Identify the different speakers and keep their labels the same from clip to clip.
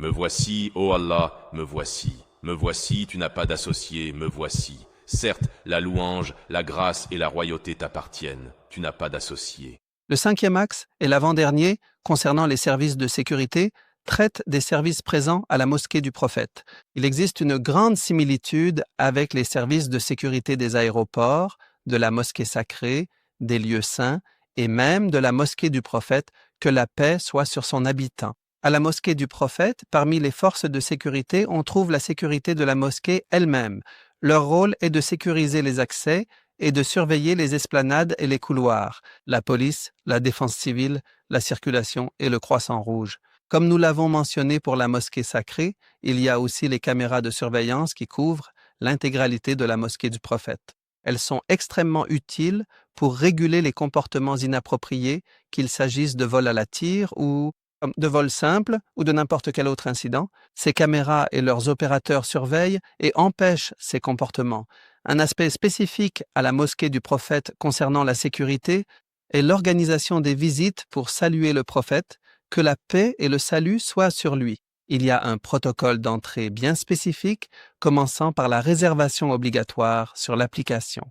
Speaker 1: Me voici, ô Allah, me voici. Me voici, tu n'as pas d'associé, me voici. Certes, la louange, la grâce et la royauté t'appartiennent. Tu n'as pas d'associé.
Speaker 2: Le cinquième axe et l'avant-dernier, concernant les services de sécurité, traite des services présents à la mosquée du prophète. Il existe une grande similitude avec les services de sécurité des aéroports, de la mosquée sacrée, des lieux saints et même de la mosquée du prophète, que la paix soit sur son habitant. À la mosquée du prophète, parmi les forces de sécurité, on trouve la sécurité de la mosquée elle-même. Leur rôle est de sécuriser les accès et de surveiller les esplanades et les couloirs, la police, la défense civile, la circulation et le croissant rouge. Comme nous l'avons mentionné pour la mosquée sacrée, il y a aussi les caméras de surveillance qui couvrent l'intégralité de la mosquée du prophète. Elles sont extrêmement utiles pour réguler les comportements inappropriés, qu'il s'agisse de vol à la tire ou de vol simple ou de n'importe quel autre incident. Ces caméras et leurs opérateurs surveillent et empêchent ces comportements. Un aspect spécifique à la mosquée du prophète concernant la sécurité est l'organisation des visites pour saluer le prophète, que la paix et le salut soient sur lui. Il y a un protocole d'entrée bien spécifique, commençant par la réservation obligatoire sur l'application,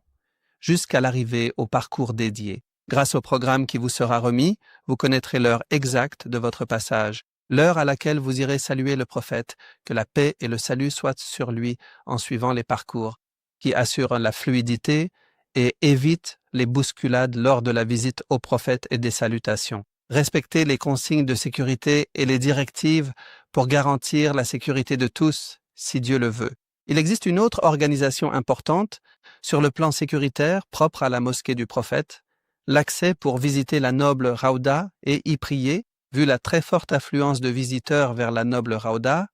Speaker 2: jusqu'à l'arrivée au parcours dédié. Grâce au programme qui vous sera remis, vous connaîtrez l'heure exacte de votre passage, l'heure à laquelle vous irez saluer le prophète, que la paix et le salut soient sur lui en suivant les parcours, qui assurent la fluidité et évitent les bousculades lors de la visite au prophète et des salutations. Respectez les consignes de sécurité et les directives pour garantir la sécurité de tous, si Dieu le veut. Il existe une autre organisation importante sur le plan sécuritaire propre à la mosquée du prophète, l'accès pour visiter la noble Raouda et y prier, vu la très forte affluence de visiteurs vers la noble Raouda.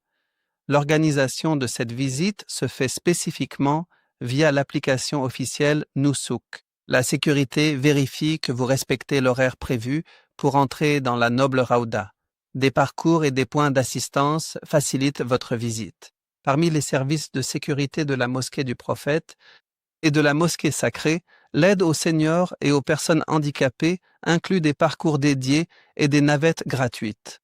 Speaker 2: L'organisation de cette visite se fait spécifiquement via l'application officielle Nusuk. La sécurité vérifie que vous respectez l'horaire prévu pour entrer dans la noble Raouda. Des parcours et des points d'assistance facilitent votre visite. Parmi les services de sécurité de la mosquée du prophète et de la mosquée sacrée, l'aide aux seniors et aux personnes handicapées inclut des parcours dédiés et des navettes gratuites.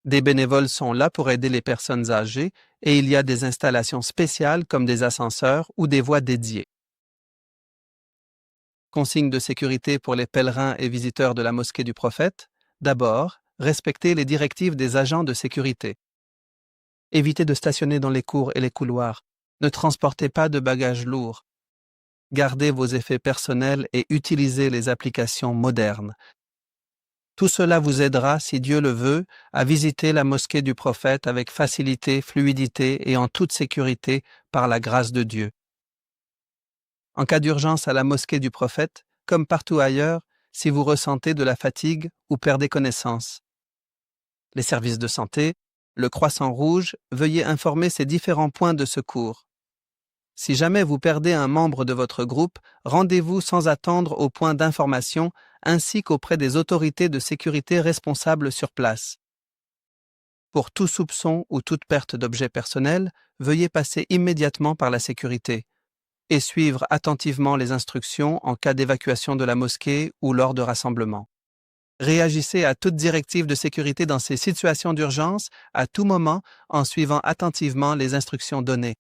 Speaker 2: Des bénévoles sont là pour aider les personnes âgées et il y a des installations spéciales comme des ascenseurs ou des voies dédiées. Consignes de sécurité pour les pèlerins et visiteurs de la mosquée du prophète. D'abord, respectez les directives des agents de sécurité. Évitez de stationner dans les cours et les couloirs. Ne transportez pas de bagages lourds. Gardez vos effets personnels et utilisez les applications modernes. Tout cela vous aidera, si Dieu le veut, à visiter la mosquée du prophète avec facilité, fluidité et en toute sécurité par la grâce de Dieu. En cas d'urgence à la mosquée du prophète, comme partout ailleurs, si vous ressentez de la fatigue ou perdez connaissance. Les services de santé, le croissant rouge, veuillez informer ces différents points de secours. Si jamais vous perdez un membre de votre groupe, rendez-vous sans attendre au point d'information ainsi qu'auprès des autorités de sécurité responsables sur place. Pour tout soupçon ou toute perte d'objets personnels, veuillez passer immédiatement par la sécurité et suivre attentivement les instructions en cas d'évacuation de la mosquée ou lors de rassemblements. Réagissez à toute directive de sécurité dans ces situations d'urgence à tout moment en suivant attentivement les instructions données.